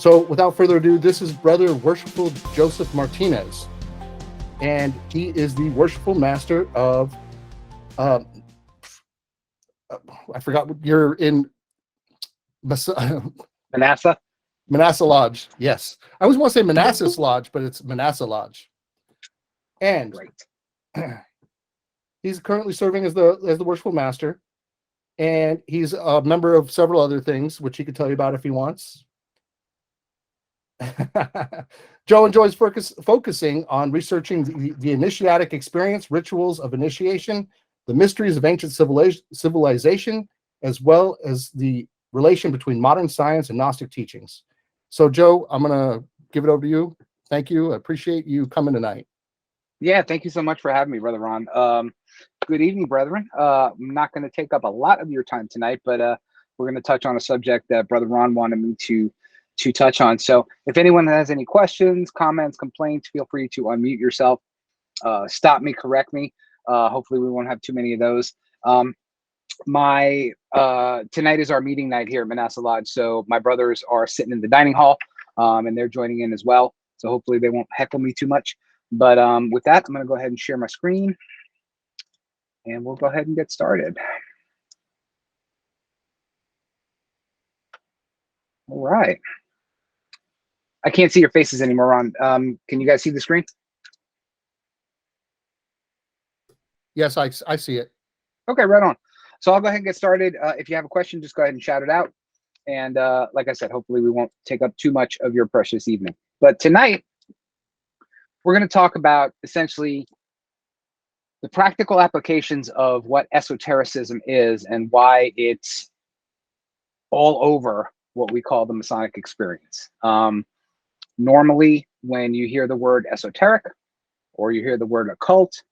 So without further ado, this is Brother Worshipful Joseph Martinez, and he is the Worshipful Master of, uh, I forgot, you're in Manasseh? Manasseh Lodge. Yes. I always want to say Manassas Lodge, but it's Manasseh Lodge. And Great. he's currently serving as the Worshipful Master, and he's a member of several other things, which he could tell you about if he wants. Joe enjoys focusing on researching the initiatic experience, rituals of initiation, the mysteries of ancient civilization, as well as the relation between modern science and Gnostic teachings. So, Joe, I'm going to give it over to you. Thank you. I appreciate you coming tonight. Yeah, thank you so much for having me, Brother Ron. Good evening, brethren. I'm not going to take up a lot of your time tonight, but we're going to touch on a subject that Brother Ron wanted me to touch on. So if anyone has any questions, comments, complaints, feel free to unmute yourself, stop me, correct me. Hopefully we won't have too many of those. Tonight is our meeting night here at Manasseh Lodge. So my brothers are sitting in the dining hall, and they're joining in as well. So hopefully they won't heckle me too much. But with that, I'm going to go ahead and share my screen, and we'll go ahead and get started. All right. I can't see your faces anymore, Ron. Can you guys see the screen? Yes, I see it. Okay, right on. So I'll go ahead and get started. If you have a question, just go ahead and shout it out. And like I said, hopefully we won't take up too much of your precious evening. But tonight, we're going to talk about essentially the practical applications of what esotericism is and why it's all over what we call the Masonic experience. Normally, when you hear the word esoteric or you hear the word occult,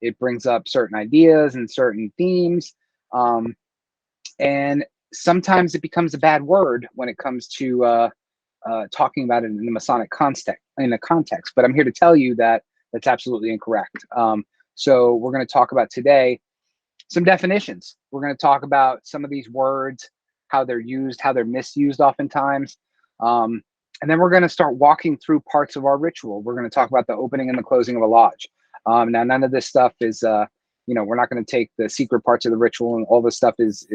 it brings up certain ideas and certain themes. And sometimes it becomes a bad word when it comes to talking about it in the Masonic context. But I'm here to tell you that that's absolutely incorrect. So we're going to talk about today some definitions. We're going to talk about some of these words, how they're used, how they're misused oftentimes. And then we're going to start walking through parts of our ritual. We're going to talk about the opening and the closing of a lodge. Now, none of this stuff is, we're not going to take the secret parts of the ritual, and all this stuff is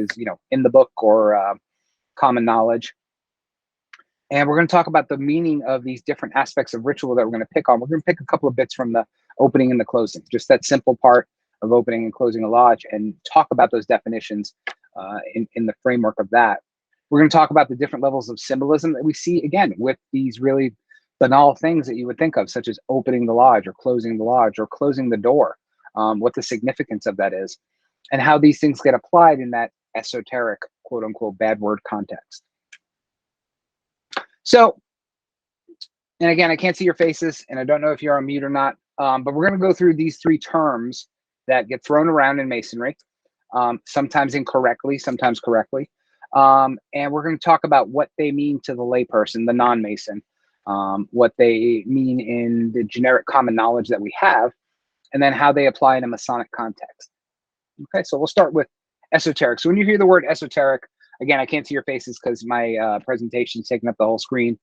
in the book or common knowledge. And we're going to talk about the meaning of these different aspects of ritual that we're going to pick on. We're going to pick a couple of bits from the opening and the closing, just that simple part of opening and closing a lodge, and talk about those definitions in the framework of that. We're going to talk about the different levels of symbolism that we see, again, with these really banal things that you would think of, such as opening the lodge or closing the door, what the significance of that is, and how these things get applied in that esoteric, quote unquote, bad word context. So, and again, I can't see your faces, and I don't know if you're on mute or not, but we're going to go through these three terms that get thrown around in Masonry, sometimes incorrectly, sometimes correctly. And we're going to talk about what they mean to the layperson, the non-Mason, what they mean in the generic common knowledge that we have, and then how they apply in a Masonic context. Okay, so we'll start with esoteric. So when you hear the word esoteric, again, I can't see your faces because my presentation is taking up the whole screen.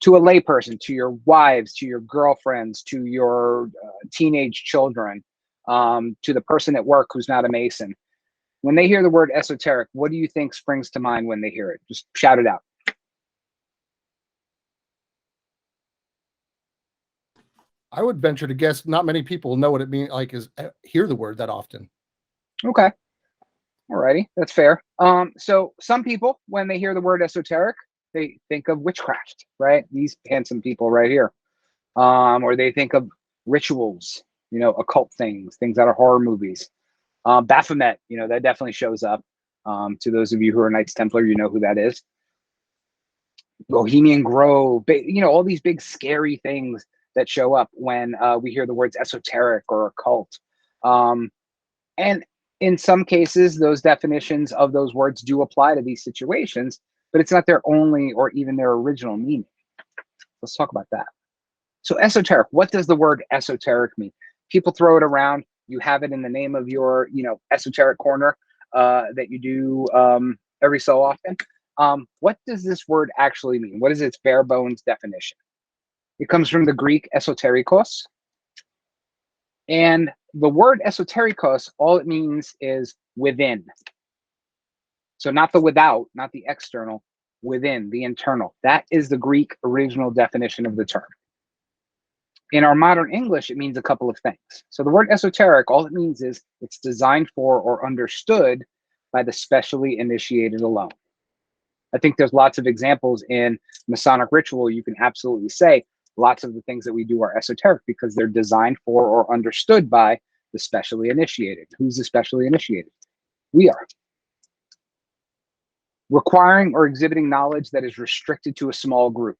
To a layperson, to your wives, to your girlfriends, to your teenage children, to the person at work who's not a Mason. When they hear the word esoteric, what do you think springs to mind when they hear it? Just shout it out. I would venture to guess not many people know what it means, hear the word that often. Okay. Alrighty, that's fair. So some people, when they hear the word esoteric, they think of witchcraft, right? These handsome people right here. Or they think of rituals, occult things out of horror movies. Baphomet, that definitely shows up. To those of you who are Knights Templar, you know who that is. Bohemian Grove, all these big scary things that show up when we hear the words esoteric or occult. And in some cases, those definitions of those words do apply to these situations, but it's not their only or even their original meaning. Let's talk about that. So esoteric, what does the word esoteric mean? People throw it around. You have it in the name of your, esoteric corner that you do every so often. What does this word actually mean? What is its bare bones definition? It comes from the Greek esoterikos. And the word esoterikos, all it means is within. So not the without, not the external, within, the internal. That is the Greek original definition of the term. In our modern English, it means a couple of things. So the word esoteric, all it means is it's designed for or understood by the specially initiated alone. I think there's lots of examples in Masonic ritual. You can absolutely say lots of the things that we do are esoteric because they're designed for or understood by the specially initiated. Who's the specially initiated? We are. Requiring or exhibiting knowledge that is restricted to a small group.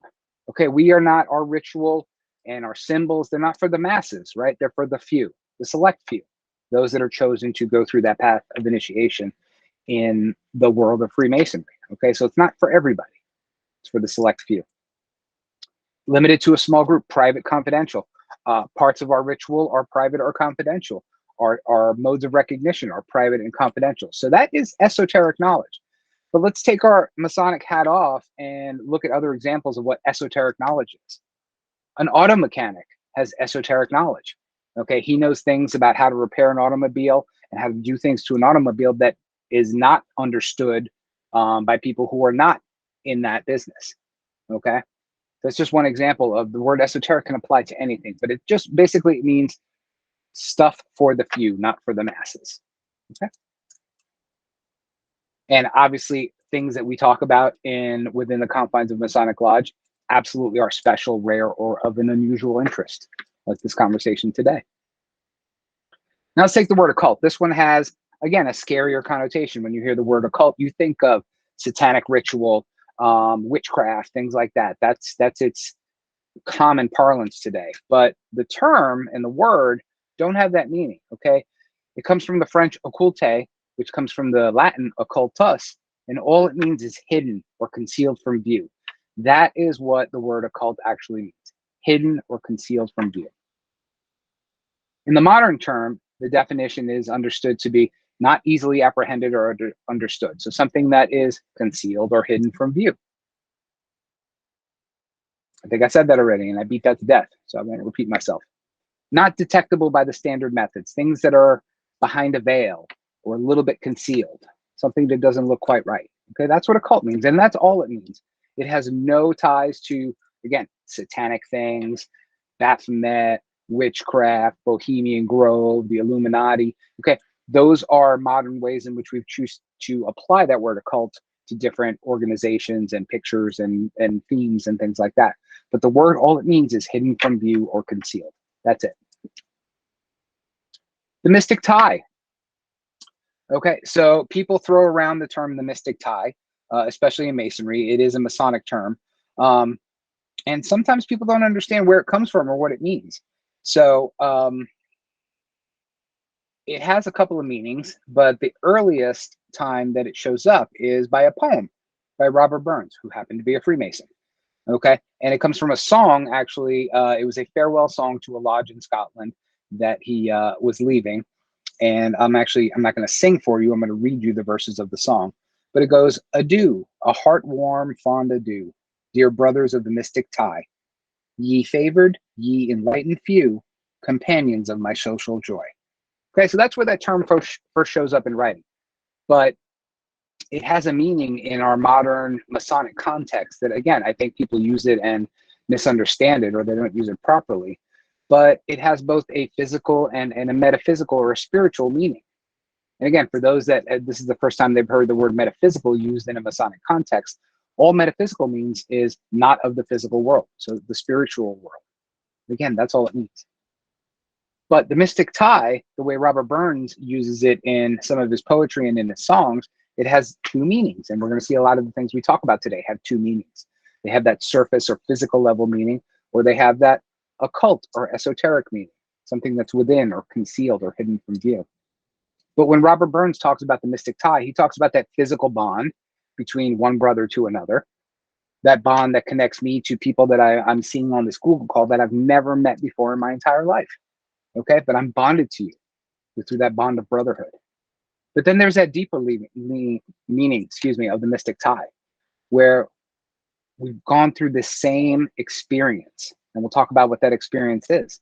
Okay, we are not, our ritual and our symbols, they're not for the masses, right? They're for the few, the select few, those that are chosen to go through that path of initiation in the world of Freemasonry. Okay, so it's not for everybody, it's for the select few. Limited to a small group, private, confidential. Parts of our ritual are private or confidential. Our modes of recognition are private and confidential. So that is esoteric knowledge. But let's take our Masonic hat off and look at other examples of what esoteric knowledge is. An auto mechanic has esoteric knowledge. Okay, he knows things about how to repair an automobile and how to do things to an automobile that is not understood by people who are not in that business. Okay, that's just one example of the word esoteric can apply to anything, but it just basically means stuff for the few, not for the masses. Okay. And obviously, things that we talk about within the confines of Masonic Lodge absolutely are special, rare, or of an unusual interest, like this conversation today. Now let's take the word occult. This one has, again, a scarier connotation. When you hear the word occult, you think of satanic ritual, witchcraft, things like that. That's its common parlance today. But the term and the word don't have that meaning, okay? It comes from the French occulte, which comes from the Latin occultus, and all it means is hidden or concealed from view. That is what the word occult actually means, hidden or concealed from view. In the modern term, the definition is understood to be not easily apprehended or understood. So something that is concealed or hidden from view. I think I said that already, and I beat that to death, so I'm going to repeat myself. Not detectable by the standard methods, things that are behind a veil or a little bit concealed, something that doesn't look quite right. Okay, that's what occult means, and that's all it means. It has no ties to, again, satanic things, Baphomet, witchcraft, Bohemian Grove, the Illuminati. Okay, those are modern ways in which we've chosen to apply that word occult to different organizations and pictures and themes and things like that. But the word, all it means is hidden from view or concealed. That's it. The mystic tie. Okay, so people throw around the term the mystic tie, especially in Masonry. It is a Masonic term. And sometimes people don't understand where it comes from or what it means. So it has a couple of meanings, but the earliest time that it shows up is by a poem by Robert Burns, who happened to be a Freemason. Okay, and it comes from a song, actually. It was a farewell song to a lodge in Scotland that he was leaving. And I'm not going to sing for you. I'm going to read you the verses of the song. But it goes, adieu, a heart-warm, fond adieu, dear brothers of the mystic tie. Ye favored, ye enlightened few, companions of my social joy. Okay, so that's where that term first shows up in writing. But it has a meaning in our modern Masonic context that, again, I think people use it and misunderstand it, or they don't use it properly. But it has both a physical and a metaphysical or a spiritual meaning. And again, for those that this is the first time they've heard the word metaphysical used in a Masonic context, all metaphysical means is not of the physical world, so the spiritual world. Again, that's all it means. But the mystic tie, the way Robert Burns uses it in some of his poetry and in his songs, it has two meanings. And we're going to see a lot of the things we talk about today have two meanings. They have that surface or physical level meaning, or they have that occult or esoteric meaning, something that's within or concealed or hidden from view. But when Robert Burns talks about the mystic tie, he talks about that physical bond between one brother to another, that bond that connects me to people that I'm seeing on this Google call that I've never met before in my entire life. Okay, but I'm bonded to you through that bond of brotherhood. But then there's that deeper meaning, of the mystic tie. where we've gone through the same experience, and we'll talk about what that experience is,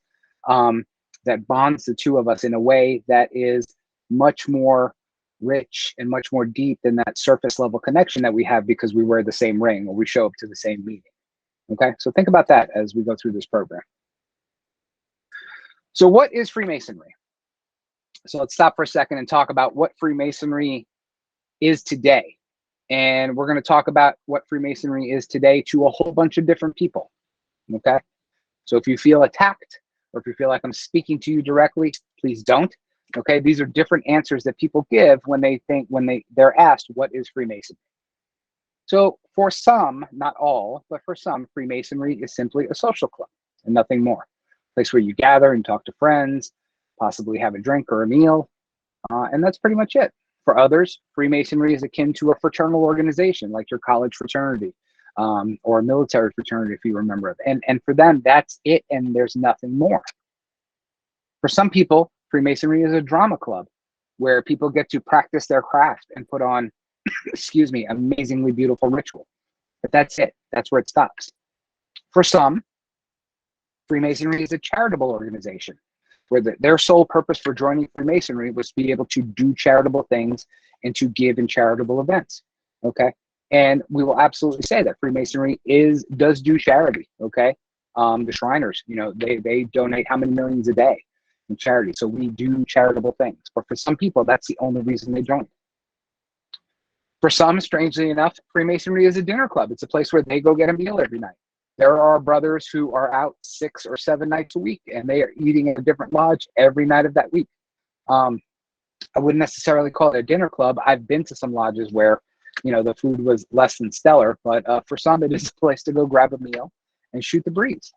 that bonds the two of us in a way that is much more rich and much more deep than that surface level connection that we have because we wear the same ring or we show up to the same meeting. Okay, so think about that as we go through this program. So what is Freemasonry? So let's stop for a second and talk about what Freemasonry is today. And we're going to talk about what Freemasonry is today to a whole bunch of different people. Okay, so if you feel attacked or if you feel like I'm speaking to you directly, please don't. Okay, these are different answers that people give when they're asked what is Freemasonry. So for some, not all, but for some, Freemasonry is simply a social club and nothing more. A place where you gather and talk to friends, possibly have a drink or a meal, and that's pretty much it. For others, Freemasonry is akin to a fraternal organization like your college fraternity or a military fraternity, if you remember it. And for them, that's it, and there's nothing more. For some people, Freemasonry is a drama club where people get to practice their craft and put on, excuse me, amazingly beautiful ritual. But that's it. That's where it stops. For some, Freemasonry is a charitable organization where their sole purpose for joining Freemasonry was to be able to do charitable things and to give in charitable events. Okay, and we will absolutely say that Freemasonry does do charity. Okay, the Shriners, they donate how many millions a day in charity. So we do charitable things. But for some people, that's the only reason they join. For some, strangely enough, Freemasonry is a dinner club. It's a place where they go get a meal every night. There are brothers who are out 6 or 7 nights a week, and they are eating at a different lodge every night of that week. I wouldn't necessarily call it a dinner club. I've been to some lodges where, the food was less than stellar, but for some, it is a place to go grab a meal and shoot the breeze.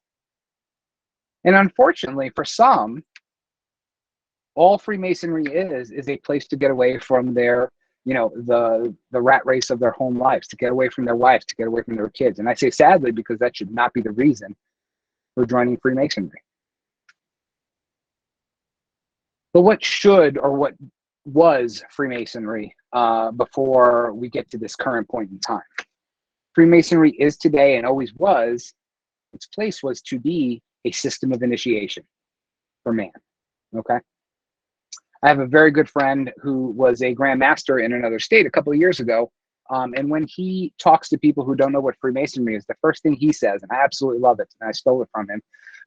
And unfortunately, for some, all Freemasonry is a place to get away from their the rat race of their home lives, to get away from their wives, to get away from their kids. And I say sadly because that should not be the reason for joining Freemasonry. But what should or what was Freemasonry before we get to this current point in time? Freemasonry is today and always was, its place was to be a system of initiation for man. Okay. I have a very good friend who was a Grand Master in another state a couple of years ago. And when he talks to people who don't know what Freemasonry is, the first thing he says, and I absolutely love it, and I stole it from him,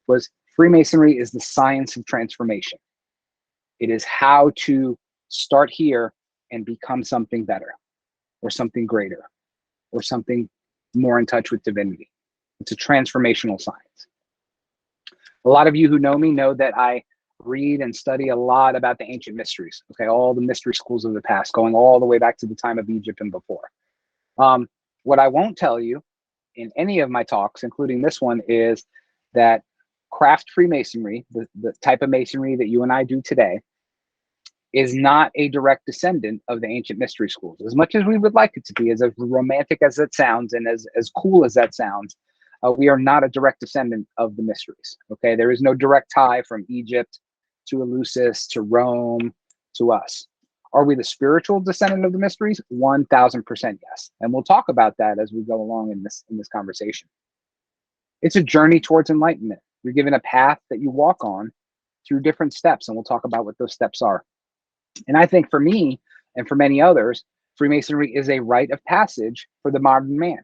was Freemasonry is the science of transformation. It is how to start here and become something better or something greater or something more in touch with divinity. It's a transformational science. A lot of you who know me know that I read and study a lot about the ancient mysteries, okay, all the mystery schools of the past, going all the way back to the time of Egypt and before. What I won't tell you in any of my talks, including this one, is that craft Freemasonry, the type of masonry that you and I do today, is not a direct descendant of the ancient mystery schools. As much as we would like it to be, as romantic as it sounds and as cool as that sounds, we are not a direct descendant of the mysteries. Okay, there is no direct tie from Egypt to Eleusis to Rome to us. Are we the spiritual descendant of the mysteries? 1000% yes. And we'll talk about that as we go along in this conversation. It's a journey towards enlightenment. You're given a path that you walk on through different steps, and we'll talk about what those steps are. And I think for me and for many others, Freemasonry is a rite of passage for the modern man.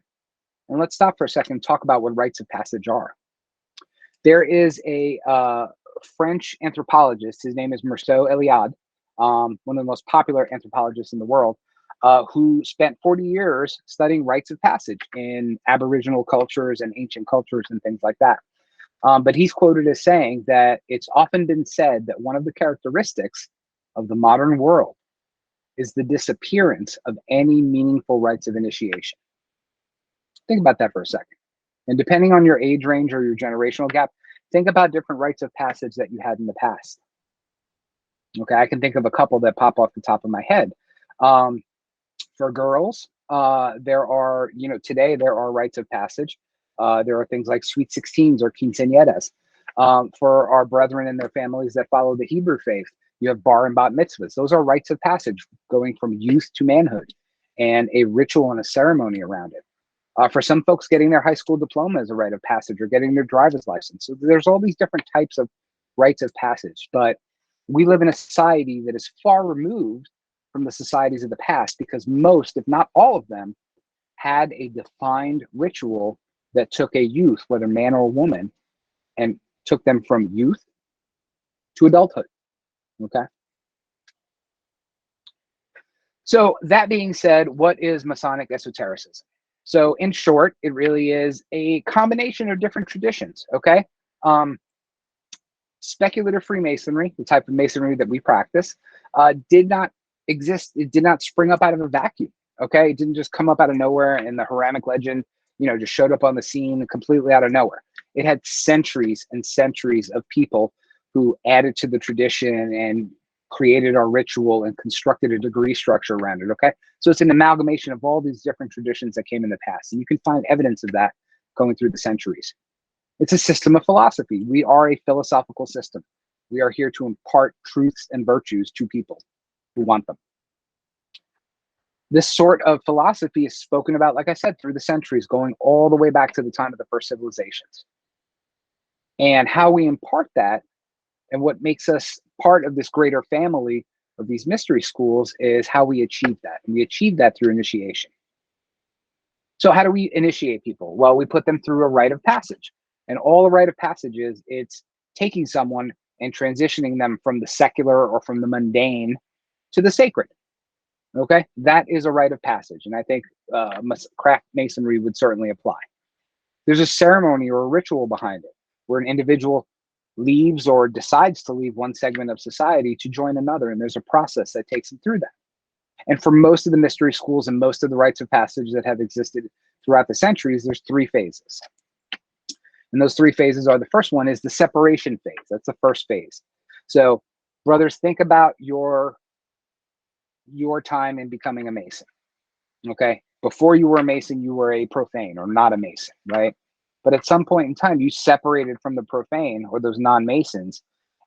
And let's stop for a second and talk about what rites of passage are. There is a French anthropologist, his name is Mircea Eliade, one of the most popular anthropologists in the world, who spent 40 years studying rites of passage in Aboriginal cultures and ancient cultures and things like that. But he's quoted as saying that it's often been said that one of the characteristics of the modern world is the disappearance of any meaningful rites of initiation. Think about that for a second. And depending on your age range or your generational gap, think about different rites of passage that you had in the past. Okay, I can think of a couple that pop off the top of my head. For girls, there are, today there are rites of passage. There are things like sweet 16s or quinceañeras. For our brethren and their families that follow the Hebrew faith, you have bar and bat mitzvahs. Those are rites of passage going from youth to manhood and a ritual and a ceremony around it. For some folks, getting their high school diploma is a rite of passage, or getting their driver's license. So there's all these different types of rites of passage. But we live in a society that is far removed from the societies of the past, because most, if not all of them, had a defined ritual that took a youth, whether man or woman, and took them from youth to adulthood. Okay. So that being said, what is Masonic esotericism? So in short, it really is a combination of different traditions. Okay. Speculative Freemasonry, the type of masonry that we practice, did not exist. It did not spring up out of a vacuum. Okay. It didn't just come up out of nowhere, and the Hiramic legend, just showed up on the scene completely out of nowhere. It had centuries and centuries of people who added to the tradition and created our ritual and constructed a degree structure around it. Okay. So it's an amalgamation of all these different traditions that came in the past. And you can find evidence of that going through the centuries. It's a system of philosophy. We are a philosophical system. We are here to impart truths and virtues to people who want them. This sort of philosophy is spoken about, like I said, through the centuries, going all the way back to the time of the first civilizations. And how we impart that, and what makes us part of this greater family of these mystery schools, is how we achieve that. And we achieve that through initiation. So how do we initiate people? Well, we put them through a rite of passage. And all a rite of passage is, it's taking someone and transitioning them from the secular or from the mundane to the sacred. Okay, that is a rite of passage. And I think craft masonry would certainly apply. There's a ceremony or a ritual behind it, where an individual leaves or decides to leave one segment of society to join another. And there's a process that takes them through that. And for most of the mystery schools and most of the rites of passage that have existed throughout the centuries, there's 3 phases. And those 3 phases are, the first one is the separation phase. That's the first phase. So brothers, think about your time in becoming a Mason. Okay. Before you were a Mason, you were a profane or not a Mason, right? But at some point in time, you separated from the profane or those non-Masons,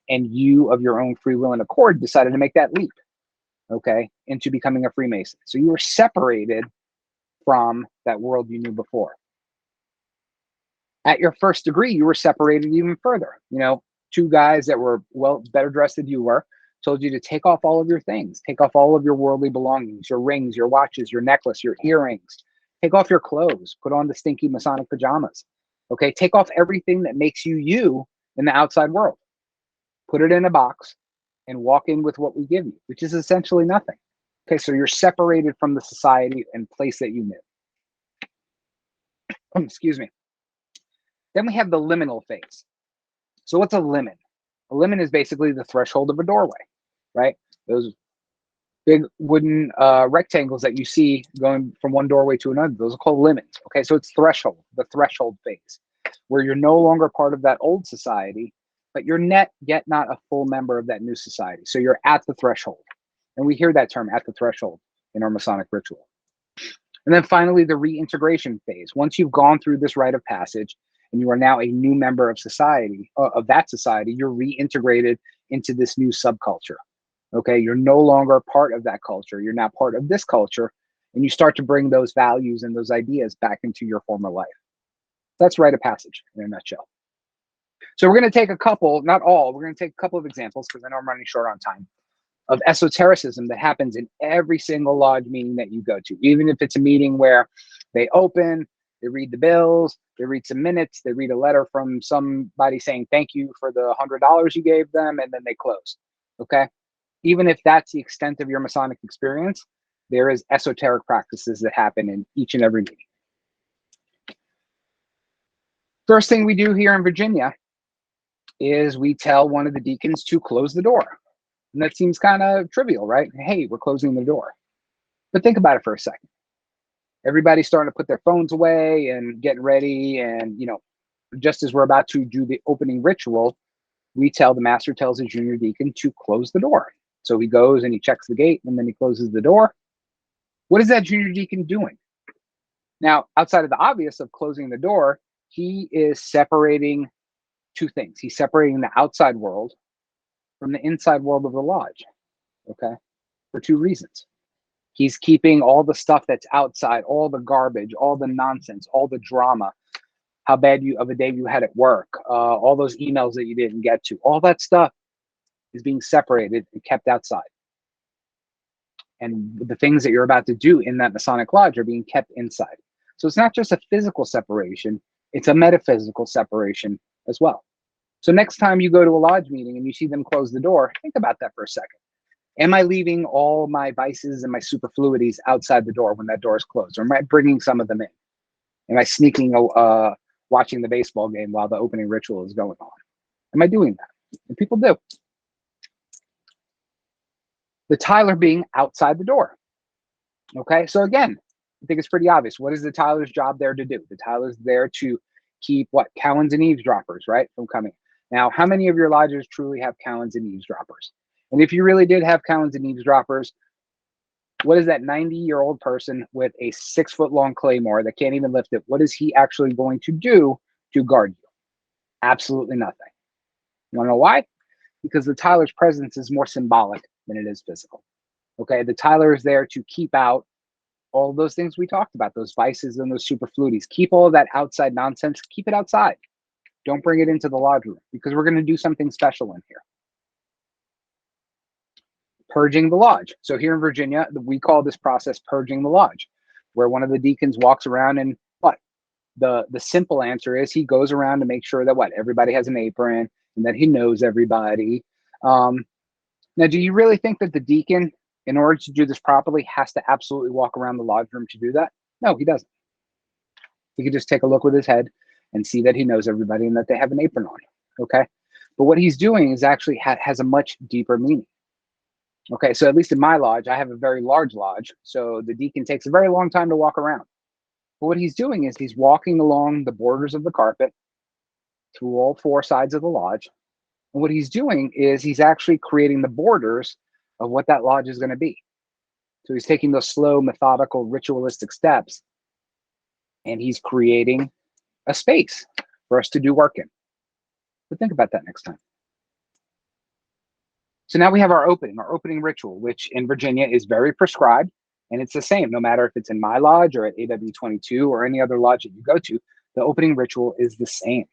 and you, of your own free will and accord, decided to make that leap, okay, into becoming a Freemason. So you were separated from that world you knew before. At your first degree, you were separated even further. 2 guys that were better dressed than you were told you to take off all of your things, take off all of your worldly belongings, your rings, your watches, your necklace, your earrings, take off your clothes, put on the stinky Masonic pajamas. Okay, take off everything that makes you you in the outside world. Put it in a box and walk in with what we give you, which is essentially nothing. Okay, so you're separated from the society and place that you knew. Excuse me. Then we have the liminal phase. So what's a limen? A limen is basically the threshold of a doorway, right? Those big wooden rectangles that you see going from one doorway to another, those are called limens. Okay, so it's threshold, the threshold phase, where you're no longer part of that old society, but you're yet not a full member of that new society. So you're at the threshold. And we hear that term, at the threshold, in our Masonic ritual. And then finally, the reintegration phase. Once you've gone through this rite of passage and you are now a new member of society, of that society, you're reintegrated into this new subculture. Okay, you're no longer part of that culture. You're now part of this culture, and you start to bring those values and those ideas back into your former life. That's rite of passage in a nutshell. So we're going to take a couple, not all, we're going to take a couple of examples, because I know I'm running short on time, of esotericism that happens in every single lodge meeting that you go to. Even if it's a meeting where they open, they read the bills, they read some minutes, they read a letter from somebody saying thank you for the $100 you gave them, and then they close. Okay? Even if that's the extent of your Masonic experience, there is esoteric practices that happen in each and every meeting. First thing we do here in Virginia is we tell one of the deacons to close the door. And that seems kind of trivial, right? Hey, we're closing the door. But think about it for a second. Everybody's starting to put their phones away and getting ready. And, just as we're about to do the opening ritual, the master tells the junior deacon to close the door. So he goes and he checks the gate, and then he closes the door. What is that junior deacon doing? Now, outside of the obvious of closing the door, he is separating 2 things. He's separating the outside world from the inside world of the lodge, okay, for 2 reasons. He's keeping all the stuff that's outside, all the garbage, all the nonsense, all the drama, how bad of a day you had at work, all those emails that you didn't get to, all that stuff is being separated and kept outside. And the things that you're about to do in that Masonic lodge are being kept inside. So it's not just a physical separation, it's a metaphysical separation as well. So next time you go to a lodge meeting and you see them close the door, think about that for a second. Am I leaving all my vices and my superfluities outside the door when that door is closed? Or am I bringing some of them in? Am I sneaking, watching the baseball game while the opening ritual is going on? Am I doing that? And people do. The Tyler being outside the door. Okay, so again, I think it's pretty obvious. What is the Tyler's job there to do? The Tyler's there to keep what? Cowens and eavesdroppers, right, from coming. Now, how many of your lodges truly have Cowens and eavesdroppers? And if you really did have Cowens and eavesdroppers, what is that 90-year-old person with a 6-foot-long claymore that can't even lift it? What is he actually going to do to guard you? Absolutely nothing. You want to know why? Because the Tyler's presence is more symbolic than it is physical. Okay, the Tyler is there to keep out all those things we talked about, those vices and those superfluities. Keep all of that outside nonsense, keep it outside. Don't bring it into the lodge room, because we're going to do something special in here. Purging the lodge. So here in Virginia, we call this process purging the lodge, where one of the deacons walks around and what? The simple answer is he goes around to make sure that what? Everybody has an apron and that he knows everybody. Now, do you really think that the deacon, in order to do this properly, has to absolutely walk around the lodge room to do that? No, he doesn't. He could just take a look with his head and see that he knows everybody and that they have an apron on. Okay. But what he's doing is actually has a much deeper meaning. Okay, so at least in my lodge, I have a very large lodge, so the deacon takes a very long time to walk around. But what he's doing is he's walking along the borders of the carpet through all 4 sides of the lodge. And what he's doing is he's actually creating the borders of what that lodge is going to be. So he's taking those slow, methodical, ritualistic steps, and he's creating a space for us to do work in. But think about that next time. So now we have our opening ritual, which in Virginia is very prescribed, and it's the same, no matter if it's in my lodge or at AW22 or any other lodge that you go to, the opening ritual is the same,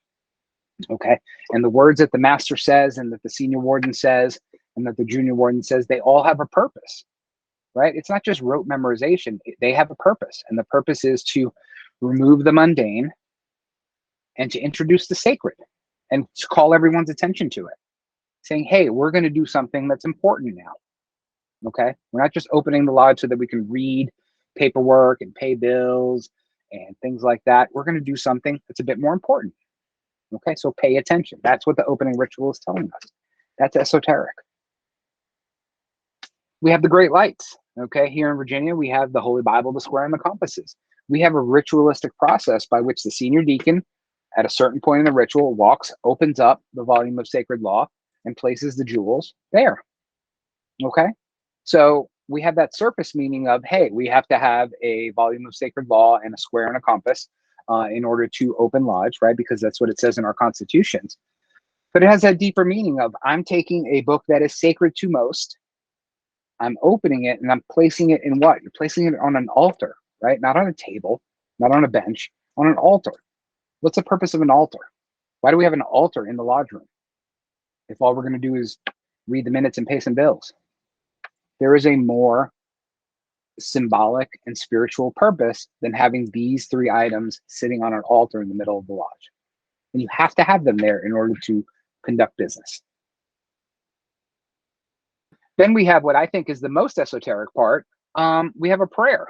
okay? And the words that the master says and that the senior warden says and that the junior warden says, they all have a purpose, right? It's not just rote memorization, they have a purpose, and the purpose is to remove the mundane and to introduce the sacred and to call everyone's attention to it. Saying, hey, we're going to do something that's important now. Okay, we're not just opening the lodge so that we can read paperwork and pay bills and things like that. We're going to do something that's a bit more important. Okay, so pay attention. That's what the opening ritual is telling us. That's esoteric. We have the great lights. Okay, here in Virginia, we have the Holy Bible, the square, and the compasses. We have a ritualistic process by which the senior deacon, at a certain point in the ritual, walks, opens up the volume of sacred law, and places the jewels there. Okay, so we have that surface meaning of, hey, we have to have a volume of sacred law and a square and a compass in order to open lodge, right? Because that's what it says in our constitutions. But it has that deeper meaning of, I'm taking a book that is sacred to most, I'm opening it, and I'm placing it in what? You're placing it on an altar, right? Not on a table, not on a bench, on an altar. What's the purpose of an altar? Why do we have an altar in the lodge room if all we're going to do is read the minutes and pay some bills? There is a more symbolic and spiritual purpose than having these 3 items sitting on an altar in the middle of the lodge. And you have to have them there in order to conduct business. Then we have what I think is the most esoteric part. We have a prayer,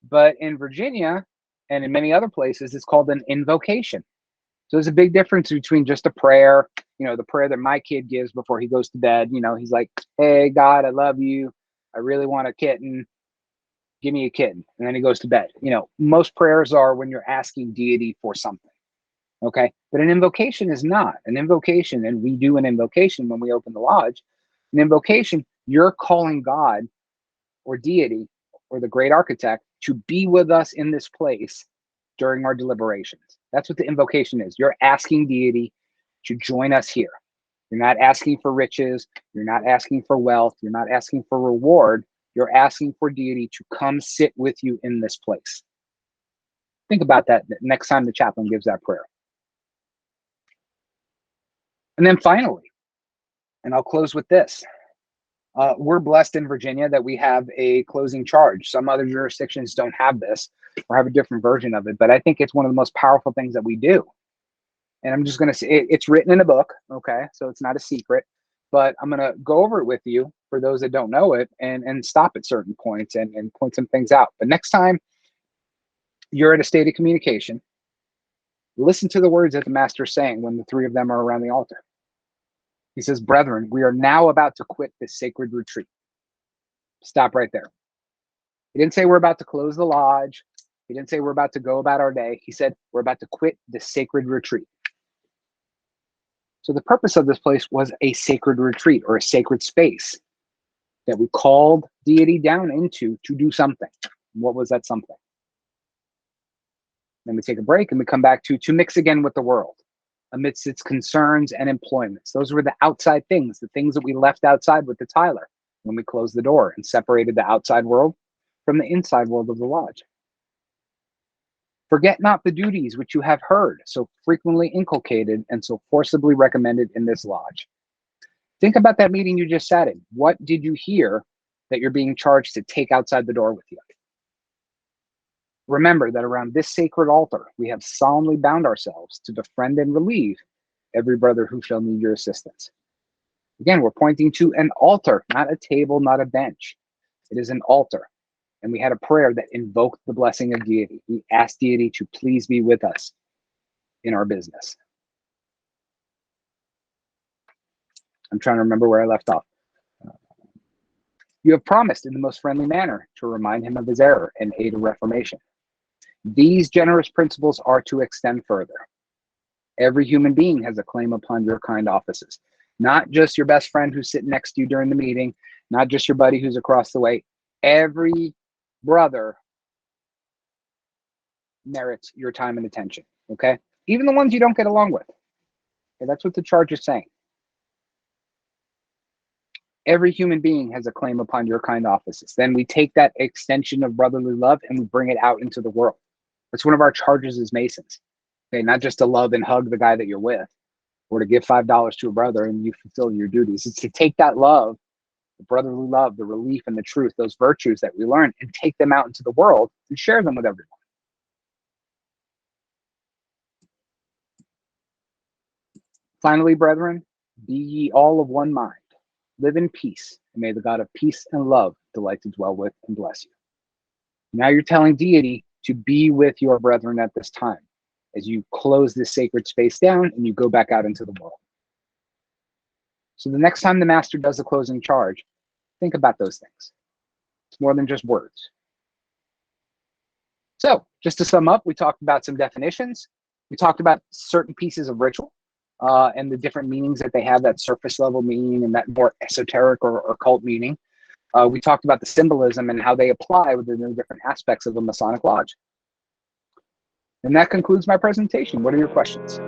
but in Virginia and in many other places, it's called an invocation. So there's a big difference between just a prayer, you know, the prayer that my kid gives before he goes to bed. You know, he's like, hey, God, I love you. I really want a kitten. Give me a kitten. And then he goes to bed. You know, most prayers are when you're asking deity for something. Okay. But an invocation is not. An invocation, and we do an invocation when we open the lodge. An invocation, you're calling God or deity or the great architect to be with us in this place during our deliberations. That's what the invocation is. You're asking deity to join us here. You're not asking for riches. You're not asking for wealth. You're not asking for reward. You're asking for deity to come sit with you in this place. Think about that next time the chaplain gives that prayer. And then finally, and I'll close with this. We're blessed in Virginia that we have a closing charge. Some other jurisdictions don't have this or have a different version of it, but I think it's one of the most powerful things that we do. And I'm just going to say it's written in a book, okay? So it's not a secret, but I'm going to go over it with you for those that don't know it and stop at certain points and point some things out. But next time you're at a state of communication, listen to the words that the master is saying when the three of them are around the altar. He says, brethren, we are now about to quit this sacred retreat. Stop right there. He didn't say we're about to close the lodge. He didn't say we're about to go about our day. He said we're about to quit the sacred retreat. So the purpose of this place was a sacred retreat or a sacred space that we called deity down into to do something. What was that something? Then we take a break and we come back to mix again with the world amidst its concerns and employments. Those were the outside things, the things that we left outside with the Tyler when we closed the door and separated the outside world from the inside world of the lodge. Forget not the duties which you have heard, so frequently inculcated and so forcibly recommended in this lodge. Think about that meeting you just sat in. What did you hear that you're being charged to take outside the door with you? Remember that around this sacred altar, we have solemnly bound ourselves to befriend and relieve every brother who shall need your assistance. Again, we're pointing to an altar, not a table, not a bench. It is an altar. And we had a prayer that invoked the blessing of deity. We asked deity to please be with us in our business. I'm trying to remember where I left off. You have promised in the most friendly manner to remind him of his error and aid a reformation. These generous principles are to extend further. Every human being has a claim upon your kind offices, not just your best friend who's sitting next to you during the meeting, not just your buddy who's across the way. Every brother merits your time and attention, okay? Even the ones you don't get along with. Okay, that's what the charge is saying. Every human being has a claim upon your kind offices. Then we take that extension of brotherly love and we bring it out into the world. That's one of our charges as Masons. Okay, not just to love and hug the guy that you're with or to give $5 to a brother and you fulfill your duties. It's to take that love, the brotherly love, the relief and the truth, those virtues that we learn and take them out into the world and share them with everyone. Finally, brethren, be ye all of one mind. Live in peace, and may the God of peace and love delight to dwell with and bless you. Now you're telling deity to be with your brethren at this time as you close this sacred space down and you go back out into the world. So the next time the master does the closing charge, think about those things. It's more than just words. So just to sum up, we talked about some definitions. We talked about certain pieces of ritual and the different meanings that they have, that surface level meaning and that more esoteric or occult meaning. We talked about the symbolism and how they apply within the different aspects of the Masonic Lodge. And that concludes my presentation. What are your questions?